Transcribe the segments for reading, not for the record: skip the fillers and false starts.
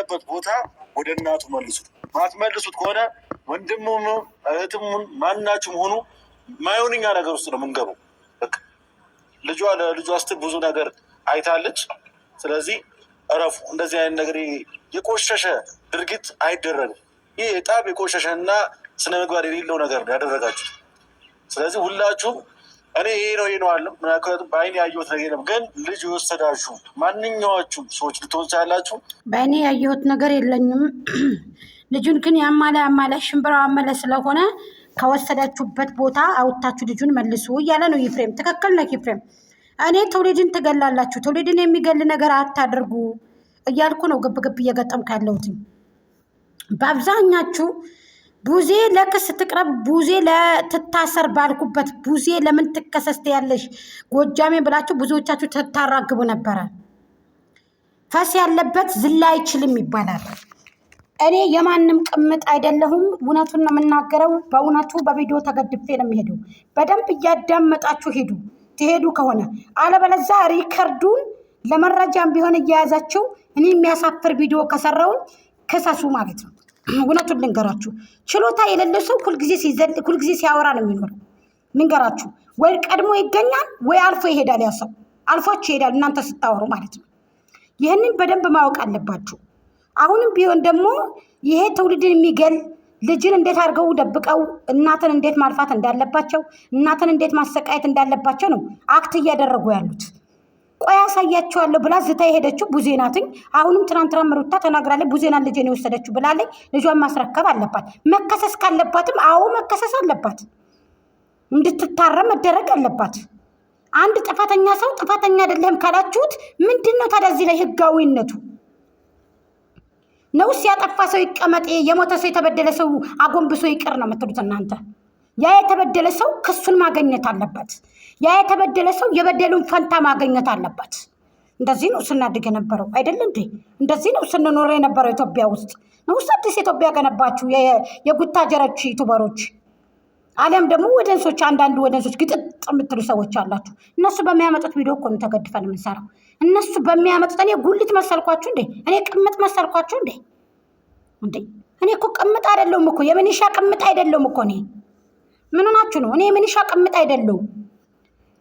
ካለበት ቦታ ወደ እናቱ መልሱት። ማትመልሱት ከሆነ ወንድሙም እህትም ማናችሁም ሆኑ ማይሆንኛ ነገር ውስጥ ነው የምንገባው። ልጇ ለልጇ ስትል ብዙ ነገር አይታለች። ስለዚህ እረፉ። እንደዚህ አይነት ነገር የቆሸሸ ድርጊት አይደረግም። ይህ በጣም የቆሸሸ እና ስነ ምግባር የሌለው ነገር ነው ያደረጋችሁት። ስለዚህ ሁላችሁም እኔ ይሄ ነው አለም ምክንያቱም በአይኔ ያየሁት ነገር የለም። ግን ልጅ የወሰዳችሁ ማንኛዎቹም ሰዎች ልትሆን ቻላችሁ። በአይኔ ያየሁት ነገር የለኝም። ልጁን ግን ያማለ ሽምብራ አመለ ስለሆነ ከወሰዳችሁበት ቦታ አውጥታችሁ ልጁን መልሱ እያለ ነው ይፍሬም። ትክክል ነው ይፍሬም። እኔ ትውልድን ትገላላችሁ፣ ትውልድን የሚገል ነገር አታድርጉ እያልኩ ነው ግብግብ እየገጠምኩ ያለሁት። በአብዛኛችሁ ቡዜ ለክስ ትቅረብ፣ ቡዜ ለትታሰር ባልኩበት ቡዜ ለምን ትከሰስተ ያለሽ ጎጃሜ ብላችሁ ብዙዎቻችሁ ተታራግቡ ነበረ። ፈስ ያለበት ዝላ አይችልም ይባላል። እኔ የማንም ቅምጥ አይደለሁም። እውነቱን ነው የምናገረው። በእውነቱ በቪዲዮ ተገድፌ ነው የሚሄደው። በደንብ እያዳመጣችሁ ሄዱ ትሄዱ ከሆነ አለበለዛ ሪከርዱን ለመረጃም ቢሆን እየያዛችሁ እኔ የሚያሳፍር ቪዲዮ ከሰራውን ክሰሱ ማለት ነው። እውነቱን ልንገራችሁ፣ ችሎታ የሌለው ሰው ሁልጊዜ ሲያወራ ነው የሚኖረው። ልንገራችሁ፣ ወይ ቀድሞ ይገኛል ወይ አልፎ ይሄዳል። ያ ሰው አልፏችሁ ይሄዳል እናንተ ስታወሩ ማለት ነው። ይህንን በደንብ ማወቅ አለባችሁ። አሁንም ቢሆን ደግሞ ይሄ ትውልድን የሚገል ልጅን እንዴት አድርገው ደብቀው እናትን እንዴት ማልፋት እንዳለባቸው እናትን እንዴት ማሰቃየት እንዳለባቸው ነው አክት እያደረጉ ያሉት። ቆይ አሳያቸዋለሁ ብላ ዝታ የሄደችው ቡዜ ናትኝ። አሁንም ትናንትና ምሩታ ተናግራለች። ቡዜና ልጄን የወሰደችው ብላለች። ልጇን ማስረከብ አለባት። መከሰስ ካለባትም አዎ መከሰስ አለባት። እንድትታረም መደረግ አለባት። አንድ ጥፋተኛ ሰው ጥፋተኛ አይደለም ካላችሁት ምንድን ነው ታዲያ እዚህ ላይ ህጋዊነቱ? ነውስ ያጠፋ ሰው ይቀመጥ፣ የሞተ ሰው የተበደለ ሰው አጎንብሶ ይቅር ነው የምትሉት እናንተ? ያ የተበደለ ሰው ክሱን ማገኘት አለበት። ያ የተበደለ ሰው የበደሉን ፈንታ ማገኘት አለበት። እንደዚህ ነው ስናድግ የነበረው አይደል እንዴ? እንደዚህ ነው ስንኖር የነበረው ኢትዮጵያ ውስጥ ነውስ አዲስ ኢትዮጵያ ገነባችሁ የጉታጀሮች ዩቱበሮች፣ አለም ደግሞ ወደንሶች፣ አንዳንድ ወደንሶች ግጥጥ የምትሉ ሰዎች አላችሁ። እነሱ በሚያመጡት ቪዲዮ እኮ ነው ተገድፈን የምንሰራው። እነሱ በሚያመጡት እኔ ጉልት መሰልኳችሁ እንዴ? እኔ ቅምጥ መሰልኳችሁ እንዴ? እኔ እኮ ቅምጥ አይደለሁም እኮ የምንሻ ቅምጥ አይደለሁም እኮ እኔ። ምን ሆናችሁ ነው? እኔ የምንሻ ቅምጥ አይደለሁም።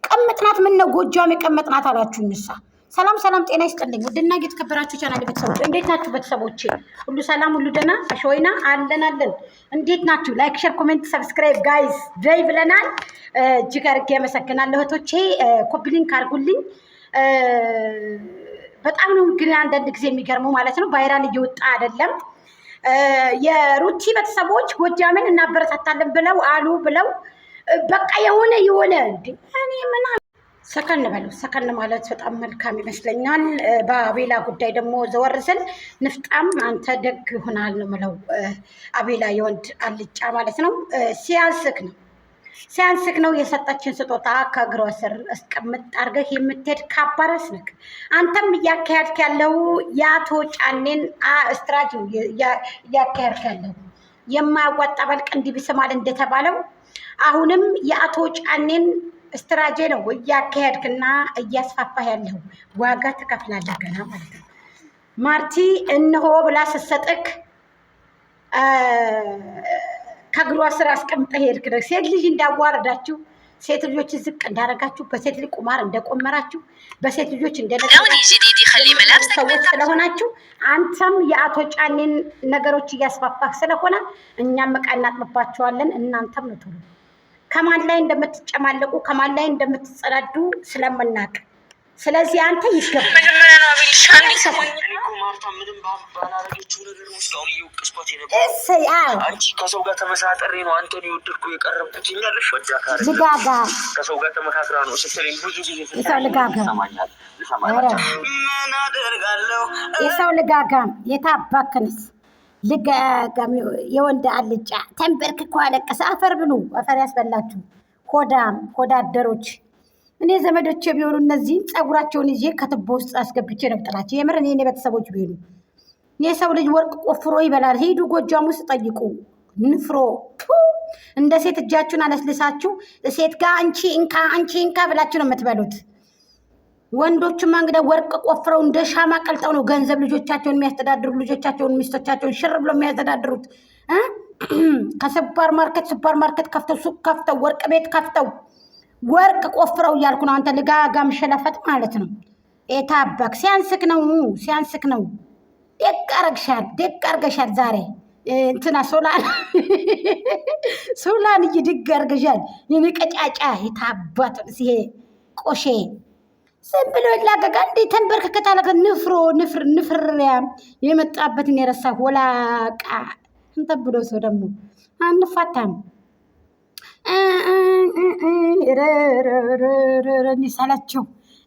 ቅምጥ ናት። ምን ነው ጎጃም የቅምጥ ናት አላችሁ? እንሳ ሰላም ጤና ይስጥልኝ። ውድና የተከበራችሁ ቻናል ቤተሰቦች እንዴት ናችሁ? ቤተሰቦቼ ሁሉ ሰላም ሁሉ ደህና አሾይና አለን። እንዴት ናችሁ? ላይክ ሼር ኮሜንት ሰብስክራይብ ጋይስ ድራይ ብለናል። እጅግ አድርጌ አመሰግናለሁ እህቶቼ። ኮፒ ሊንክ አድርጉልኝ። በጣም ነው ግን አንዳንድ ጊዜ የሚገርመው ማለት ነው ቫይራል እየወጣ አይደለም። የሩቲ ቤተሰቦች ጎጃምን እናበረታታለን ብለው በቃ የሆነ እኔ ምን ሰከን በሉ። ሰከን ማለት በጣም መልካም ይመስለኛል። በአቤላ ጉዳይ ደግሞ ዘወር ስል ንፍጣም አንተ ደግ ሆናል ነው የምለው። አቤላ የወንድ አልጫ ማለት ነው። ሲያንስክ ነው የሰጠችን ስጦታ ከእግሯ ስር እስቀምጥ አድርገህ የምትሄድ ካባረስ ነክ። አንተም እያካሄድክ ያለው የአቶ ጫኔን ስትራቴጂ እያካሄድክ ያለው የማያዋጣ በልቅ እንዲህ ቢስማል እንደተባለው አሁንም የአቶ ጫኔን ስትራቴጂ ነው እያካሄድክና እያስፋፋህ ያለው። ዋጋ ትከፍላለህ ገና ማለት ነው። ማርቲ እነሆ ብላ ስትሰጥክ ከእግሯ ስር አስቀምጠህ ሄድክ። ሴት ልጅ እንዳዋረዳችሁ፣ ሴት ልጆች ዝቅ እንዳረጋችሁ፣ በሴት ልጅ ቁማር እንደቆመራችሁ፣ በሴት ልጆች ሰዎች ስለሆናችሁ አንተም የአቶ ጫኔን ነገሮች እያስፋፋህ ስለሆነ እኛም ዕቃ እናጥብባችኋለን። እናንተም ነው ትሉ ከማን ላይ እንደምትጨማለቁ ከማን ላይ እንደምትጸዳዱ ስለምናቅ፣ ስለዚህ አንተ ይገባል። ከሰው ጋር ተመሳጠሬ ነው አንተን የወደድኩ የቀረብኩት ይኛለሽ። ልጋጋ ከሰው ጋር ተመሳጥራ ነው ስትለኝ ብዙ ጊዜ የሰው ልጋጋም የታባክንስ ልጋጋም የወንድ አልጫ ተንበርክኮ አለቀሰ። አፈር ብሉ፣ አፈር ያስበላችሁ ሆዳደሮች። እኔ ዘመዶቼ ቢሆኑ እነዚህን ፀጉራቸውን ይዤ ከትቦ ውስጥ አስገብቼ ነው ጥላቸው። የምር እኔ ቤተሰቦች ቢሆኑ የሰው ልጅ ወርቅ ቆፍሮ ይበላል። ሄዱ ጎጃም ውስጥ ጠይቁ። ንፍሮ እንደ ሴት እጃችሁን አለስልሳችሁ ሴት ጋር አንቺ እንካ ብላችሁ ነው የምትበሉት። ወንዶችማ እንግዲህ ወርቅ ቆፍረው እንደ ሻማ ቀልጠው ነው ገንዘብ ልጆቻቸውን የሚያስተዳድሩ ልጆቻቸውን ሚስቶቻቸውን ሽር ብሎ የሚያስተዳድሩት። ከሱፐር ማርኬት ከፍተው ሱቅ ከፍተው ወርቅ ቤት ከፍተው ወርቅ ቆፍረው እያልኩ ነው። አንተ ልጋጋም ሸለፈት ማለት ነው። ኤታባክ ሲያንስክ ነው። ደግ አርገሻል ዛሬ እንትና ሶላን ድግ አርገሻል። የኔ ቀጫጫ የታባት ይሄ ቆሼ ዝም ብሎ ይላቀቃ እንዴ? ተንበርክከት አለከ ንፍርያ የመጣበትን የረሳ ወላቃ እንተ ብሎ ሰው ደግሞ አንፋታም።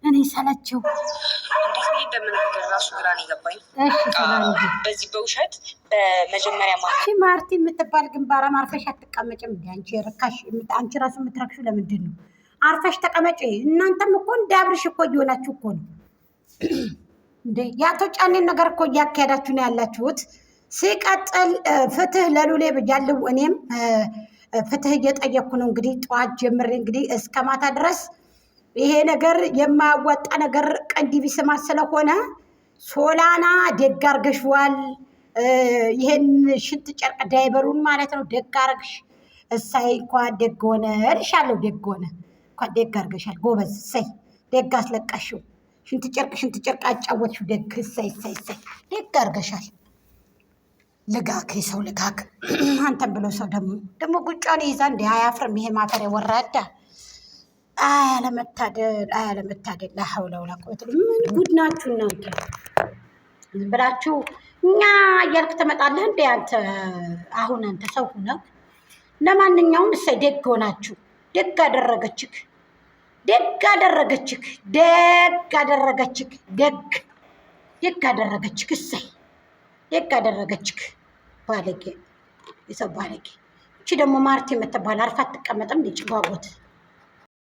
እኔ ሰለቸው እንደምናገር ራሱ ግራ ነው የገባኝ። በዚህ በውሸት በመጀመሪያ ማርቲ የምትባል ግንባራ ማርፈሽ አትቀመጭም። አንቺ ርካሽ፣ አንቺ ራሱ የምትረክሹ ለምንድን ነው? አርፈሽ ተቀመጪ። እናንተም እኮ እንደ አብርሽ እኮ እየሆናችሁ እኮ ነው እንዴ። የአቶ ጫኔን ነገር እኮ እያካሄዳችሁ ነው ያላችሁት። ሲቀጥል ፍትህ ለሉሌ ብያለሁ። እኔም ፍትህ እየጠየቅኩ ነው። እንግዲህ ጠዋት ጀምሬ እንግዲህ እስከ ማታ ድረስ ይሄ ነገር የማያዋጣ ነገር ቀንዲቢ ስማት ስለሆነ ሶላና ደግ አርገሽዋል። ይሄን ሽንት ጨርቅ ዳይበሩን ማለት ነው ደግ አርግሽ። እሳይ እንኳን ደግ ሆነ እልሻለሁ። ደግ ሆነ እንኳን ደግ አርገሻል። ጎበዝ እሰይ። ደግ አስለቃሽው። ሽንት ጨርቅ አጫወትሽው። ደግ እሰይ ደግ አርገሻል። ልጋክ የሰው ልጋክ አንተም ብሎ ሰው ደግሞ ጉጫን ይዛ እንደ አያፍርም። ይሄ ማፈሪያ ወራዳ አያለመታደል ላሐውለ ወላ ቁወተ ምን ጉድ ናችሁ እናንተ ብላችሁ እኛ እያልክ ትመጣለህ እንዴ አንተ? አሁን አንተ ሰው ሁነህ ለማንኛውም እሰይ ደግ ሆናችሁ። ደግ አደረገችክ። እሰይ ደግ አደረገችክ። ባለጌ የሰው ባለጌ። እቺ ደግሞ ማርቲ የምትባል አርፋ አትቀመጥም። ጭጓጎት